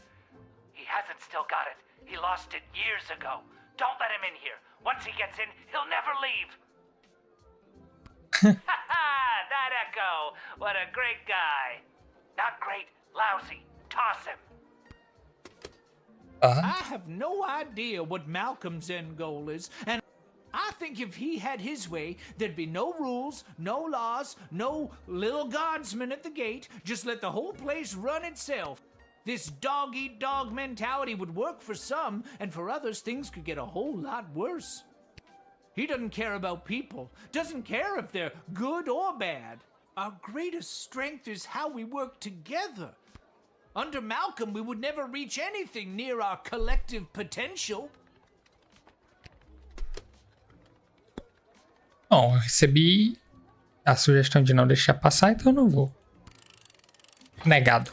He hasn't still got it. He lost it years ago. Don't let him in here. Once he gets in, he'll never leave. Haha, that Echo. What a great guy. Not great, lousy. Toss him. I have no idea what Malcolm's end goal is, and I think if he had his way, there'd be no rules, no laws, no Lil Guardsman at the gate. Just let the whole place run itself. This dog-eat-dog mentality would work for some, and for others things could get a whole lot worse. He doesn't care about people, doesn't care if they're good or bad. Our greatest strength is how we work together. Under Malcolm, we would never reach anything near our collective potential. Bom, eu recebi a sugestão de não deixar passar, então eu não vou. Negado.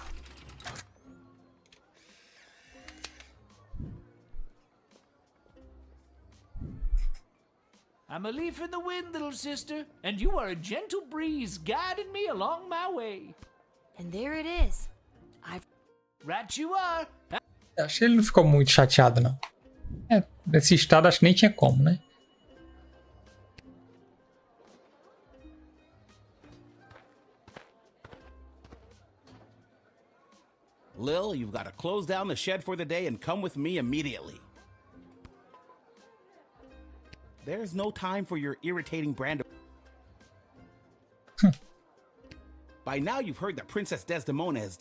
I'm a leaf in the wind, little sister, and you are a gentle breeze guiding me along my way. And there it is. Right you are. Acho que ele não ficou muito chateado, não. É, nesse estado acho que nem tinha como, né? Lil, you've got to close down the shed for the day and come with me immediately. There's no time for your irritating brand of... By now you've heard that Princess Desdemona has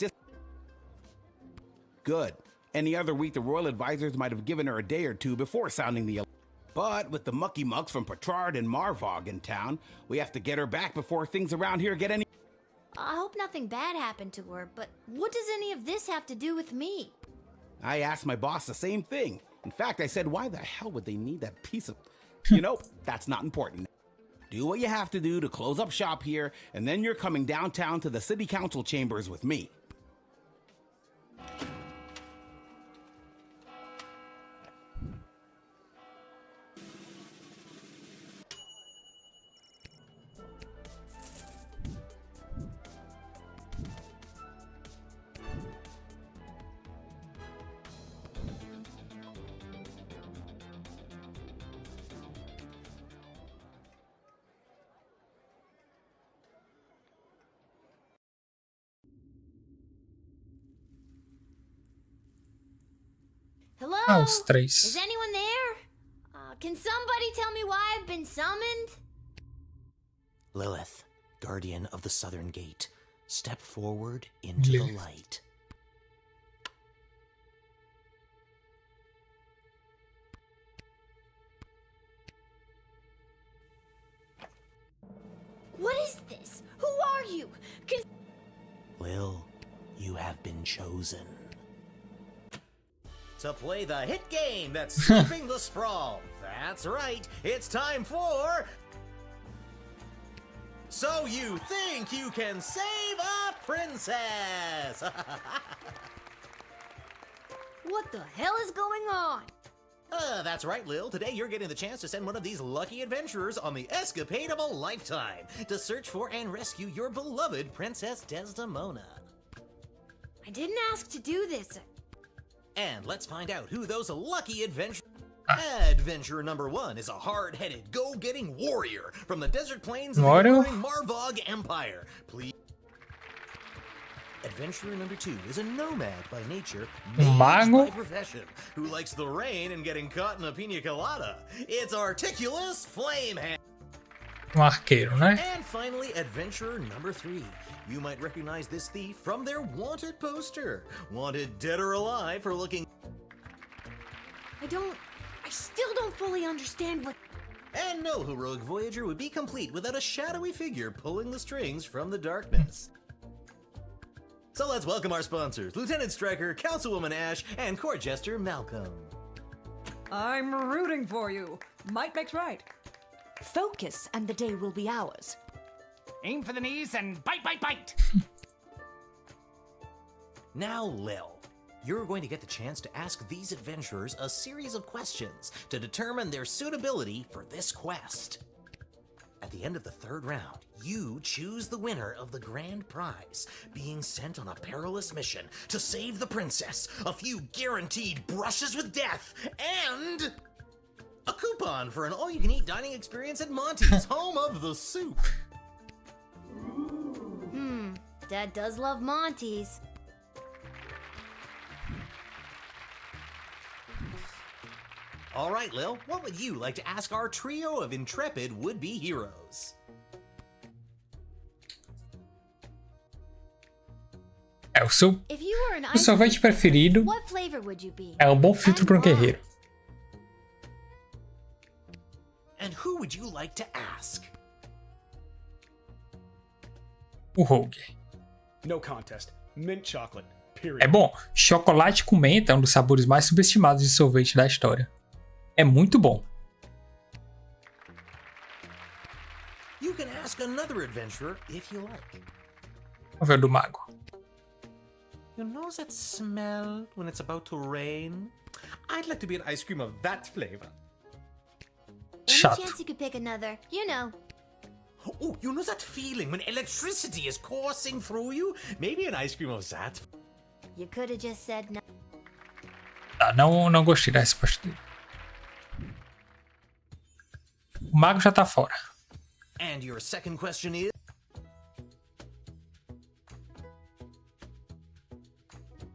Good. Any other week, the royal advisors might have given her a day or two before sounding the alarm. But with the mucky mucks from Petrard and Marvog in town, we have to get her back before things around here get any... I hope nothing bad happened to her, but what does any of this have to do with me? I asked my boss the same thing. In fact, I said, why the hell would they need that piece of... You know, that's not important. Do what you have to do to close up shop here, and then you're coming downtown to the city council chambers with me. Hello? Os três. Is anyone there? Can somebody tell me why I've been summoned? Lilith, guardian of the Southern Gate, step forward into the light. What is this? Who are you? Lil, you have been chosen to play the hit game that's sweeping the sprawl. That's right, it's time for... So you think you can save a princess? What the hell is going on? That's right, Lil. Today you're getting the chance to send one of these lucky adventurers on the escapade of a lifetime to search for and rescue your beloved Princess Desdemona. I didn't ask to do this. And let's find out who those lucky adventurers... Adventurer number 1 is a hard-headed, go-getting warrior from the desert plains of the roaring Marvog Empire. Please. Adventurer number 2 is a nomad by nature, mage by profession, who likes the rain and getting caught in a pina colada. It's Articulous Flamehand. Arqueiro, né? And finally, adventurer number 3. You might recognize this thief from their wanted poster. Wanted dead or alive for looking... I still don't fully understand what... And no heroic voyager would be complete without a shadowy figure pulling the strings from the darkness. So let's welcome our sponsors, Lieutenant Striker, Councilwoman Ash, and Court Jester Malcolm. I'm rooting for you. Might makes right. Focus and the day will be ours. Aim for the knees and bite, bite, bite! Now, Lil, you're going to get the chance to ask these adventurers a series of questions to determine their suitability for this quest. At the end of the 3rd round, you choose the winner of the grand prize, being sent on a perilous mission to save the princess, a few guaranteed brushes with death, and a coupon for an all-you-can-eat dining experience at Monty's, home of the soup. Dad does love Monty's. All right, Lil, what would you like to ask our trio of intrepid would-be heroes? O seu If you were an sorvete preferido what flavor would you be? é um bom filtro para um guerreiro. And who would you like to ask? O Rogue. No contest. Mint chocolate. Period. É bom. Chocolate com menta é um dos sabores mais subestimados de sorvete da história. É muito bom. You can ask another adventurer if you like. Vamos ver o do mago. You know that smell when it's about to rain? I'd like to be an ice cream of that flavor. Any chance you could pick another, you know. Oh, you know that feeling when electricity is coursing through you? Maybe an ice cream of that. You could have just said no. Tá, não gostei da resposta dele. O mago já tá fora. And your second question is?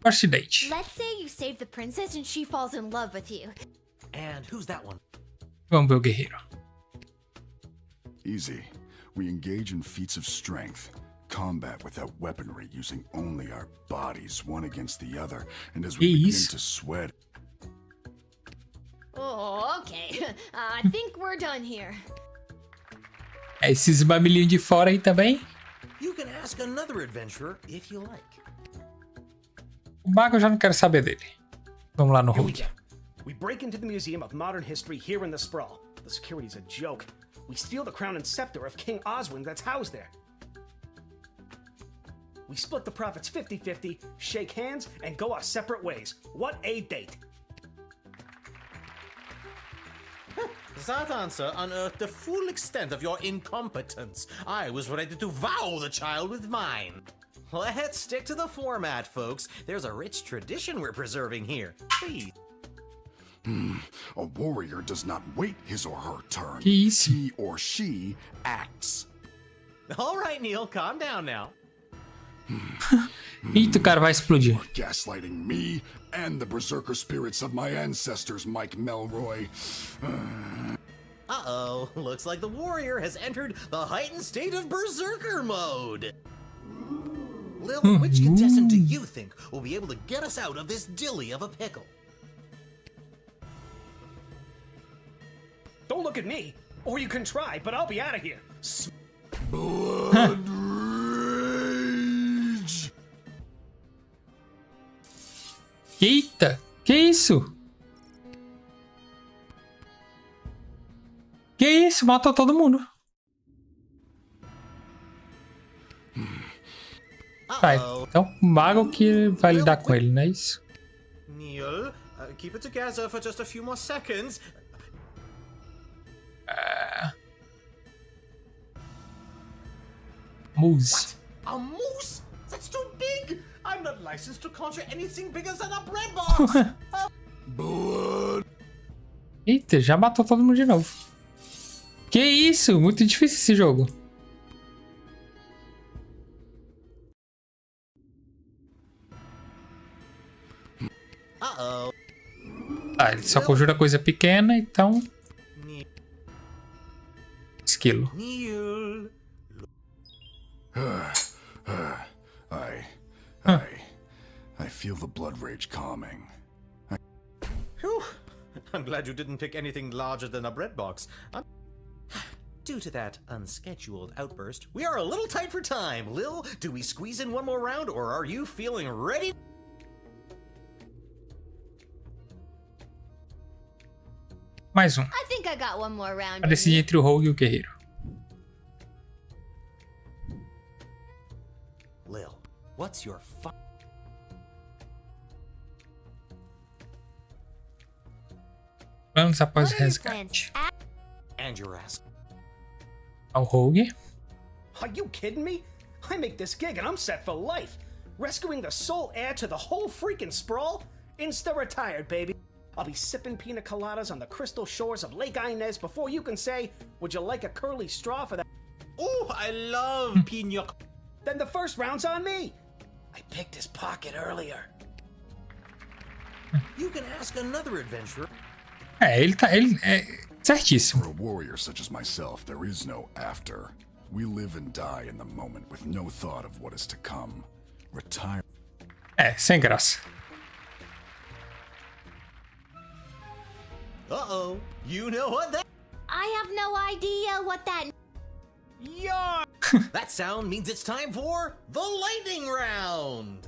First date. Let's say you save the princess and she falls in love with you. And who's that one? Vamos ver o guerreiro. Easy. We engage in feats of strength. combat without weaponry, using only our bodies, one against the other, and as we begin to sweat. Oh, okay. I think we're done here. Esses mamilinhos de fora aí também. You can ask another adventurer if you like. O mago eu já não quero saber dele. Vamos lá no Rogue. We break into the Museum of Modern History here in the Sprawl. The security's a joke. We steal the crown and scepter of King Oswin that's housed there. We split the profits 50-50, shake hands, and go our separate ways. What a date! That answer unearthed the full extent of your incompetence. I was ready to vow the child with mine. Let's stick to the format, folks. There's a rich tradition we're preserving here. Please. A warrior does not wait his or her turn. He or she acts. All right, Neil, calm down now. Eita, o cara vai explodir. Gaslighting me and the berserker spirits of my ancestors, Mike Melroy. Uh-oh, looks like the warrior has entered the heightened state of berserker mode. Lil, which contestant do you think will be able to get us out of this dilly of a pickle? Don't look at me, or you can try, but I'll be out of here. Blood rage. Eita, que isso? Que isso? Matou todo mundo. Tá, então o mago que vai lidar com ele, não é isso? Neil, keep it together for just a few more seconds. Moose. A moose? That's too big! I'm not licensed to conjure anything bigger than a bread box! Blood. Eita, já matou todo mundo de novo. Que isso? Muito difícil esse jogo. Ah, ele só conjura coisa pequena, então... Esquilo. I feel the blood rage calming. Whew. I'm glad you didn't pick anything larger than a bread box. Due to that unscheduled outburst, we are a little tight for time. Lil, do we squeeze in one more round, or are you feeling ready? Mais um. I think I got one more round. Pra decidir entre o Rogue e o Guerreiro. Lil, what's your Planos após o resgate. And your ass. Ao Rogue. Are you kidding me? I make this gig and I'm set for life. Rescuing the sole heir to the whole freaking sprawl? Insta-retired, baby. I'll be sipping pina coladas on the crystal shores of Lake Inez before you can say, would you like a curly straw for that? Oh, I love pina. Then the first round's on me. I picked his pocket earlier. You can ask another adventurer. Ele é certíssimo. For a warrior such as myself, there is no after. We live and die in the moment with no thought of what is to come. Retire. Sem graça. Uh-oh, you know what that... I have no idea what that... Yeah! That sound means it's time for the lightning round!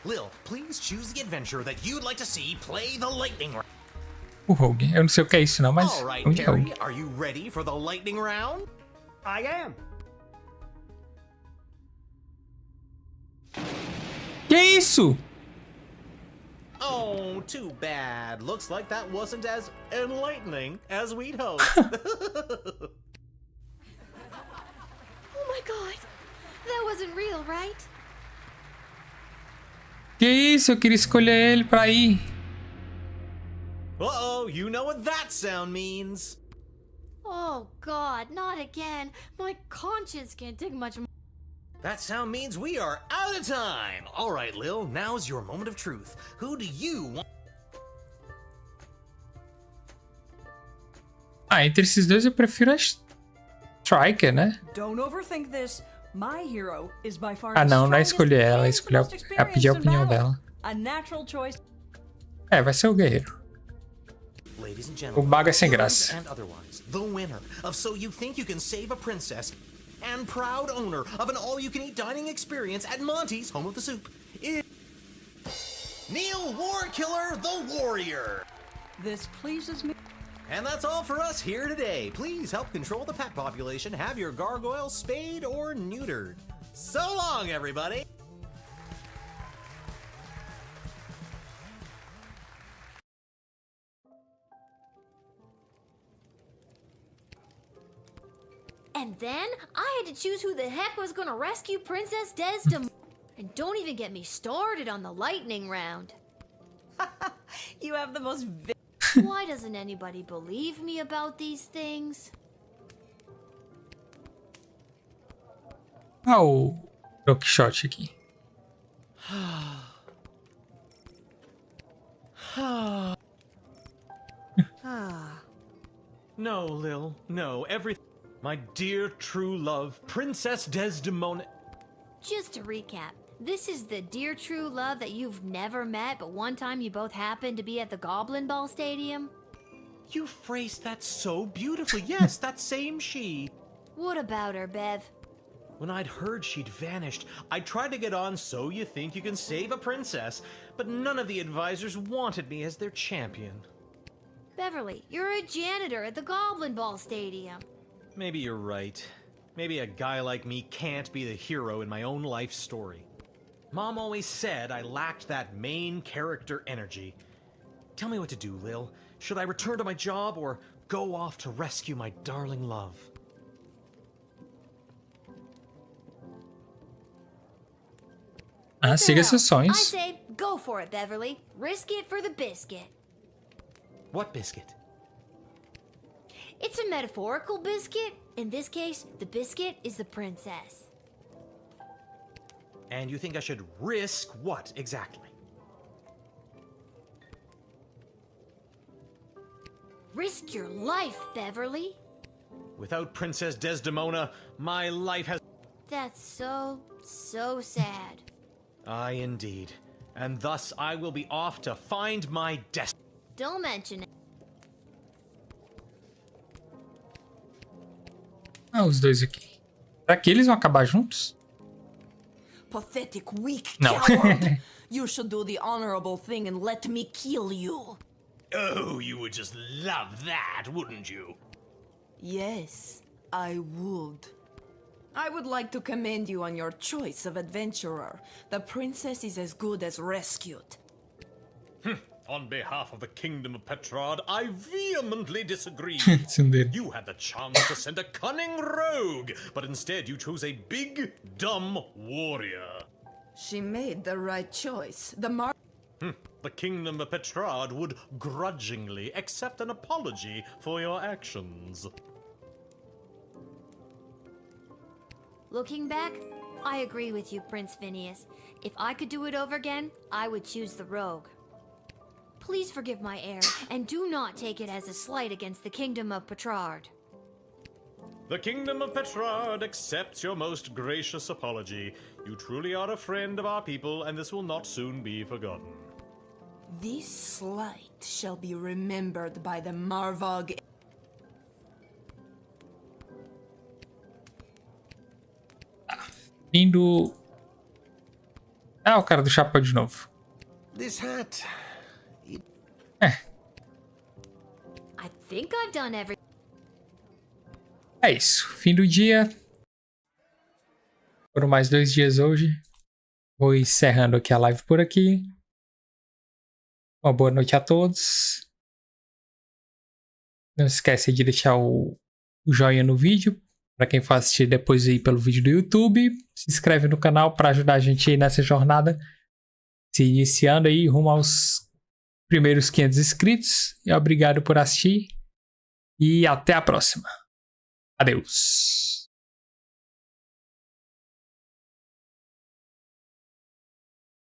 Lil, please choose the adventure that you'd like to see play the lightning round. O Rogue. Eu não sei o que é isso não, mas... All right, vamos de Perry, Rogue. are you ready for the lightning round? I am. Que isso? Oh, too bad. Looks like that wasn't as enlightening as we'd hoped. Oh my god. That wasn't real, right? Que isso? Eu queria escolher ele pra ir. Uh-oh, you know what that sound means. Oh god, not again. My conscience can't take much more. That sound means we are out of time. All right, Lil, now's your moment of truth. Who do you want? Ah, entre esses dois eu prefiro a Striker, né? Don't overthink this. My hero is by far Ah, the não, não é strongest escolher ela, é and escolher most é pedir a experienced in opinião battle. dela. A natural choice. É, vai ser o guerreiro. Ladies and O gentlemen, bago é sem graça. and otherwise, the winner of So You Think You Can Save a Princess and proud owner of an all-you-can-eat dining experience at Monty's Home of the Soup is Neil Warkiller the Warrior. This pleases me. And that's all for us here today. Please help control the pet population. Have your gargoyle spayed or neutered. So long, everybody. And then I had to choose who the heck was gonna rescue Princess Desdemona. And don't even get me started on the lightning round. You have the most Why doesn't anybody believe me about these things? Ah, o Don Quixote aqui. No, Lil, no, everything. My dear true love, Princess Desdemona. Just to recap, this is the dear true love that you've never met, but one time you both happened to be at the Goblin Ball Stadium? You phrased that so beautifully. Yes, that same she. What about her, Bev? When I'd heard she'd vanished, I tried to get on So You Think You Can Save a Princess, but none of the advisors wanted me as their champion. Beverly, you're a janitor at the Goblin Ball Stadium. Maybe you're right. Maybe a guy like me can't be the hero in my own life story. Mom always said I lacked that main character energy. Tell me what to do, Lil. Should I return to my job or go off to rescue my darling love? Ah, siga seus I sonhos. say, go for it, Beverly. Risk it for the biscuit. What biscuit? It's a metaphorical biscuit. In this case, the biscuit is the princess. And you think I should risk what exactly? Risk your life, Beverly. Without Princess Desdemona, my life has... That's so sad. Aye, indeed. And thus I will be off to find my destiny. Don't mention it. Ah, os dois aqui. Será que eles vão acabar juntos? Pathetic, weak No. coward! You should do the honorable thing and let me kill you. Oh, you would just love that, wouldn't you? Yes, I would. I would like to commend you on your choice of adventurer. The princess is as good as rescued. On behalf of the Kingdom of Petrard, I vehemently disagree. You had the chance to send a cunning rogue, but instead you chose a big, dumb warrior. She made the right choice. The Kingdom of Petrard would grudgingly accept an apology for your actions. Looking back, I agree with you, Prince Phineas. If I could do it over again, I would choose the rogue. Please forgive my error, and do not take it as a slight against the Kingdom of Petrard. The Kingdom of Petrard accepts your most gracious apology. You truly are a friend of our people, and this will not soon be forgotten. This slight shall be remembered by the Marvog. Indo. Ah, o cara do chapéu de novo. This hat. I think I've done everything. É isso. Fim do dia. Foram mais 2 dias hoje. Vou encerrando aqui a live por aqui. Uma boa noite a todos. Não esquece de deixar o joinha no vídeo. Para quem for assistir depois aí pelo vídeo do YouTube. Se inscreve no canal para ajudar a gente aí nessa jornada. Se iniciando aí rumo aos primeiros 500 inscritos. E obrigado por assistir. E até a próxima. Adeus.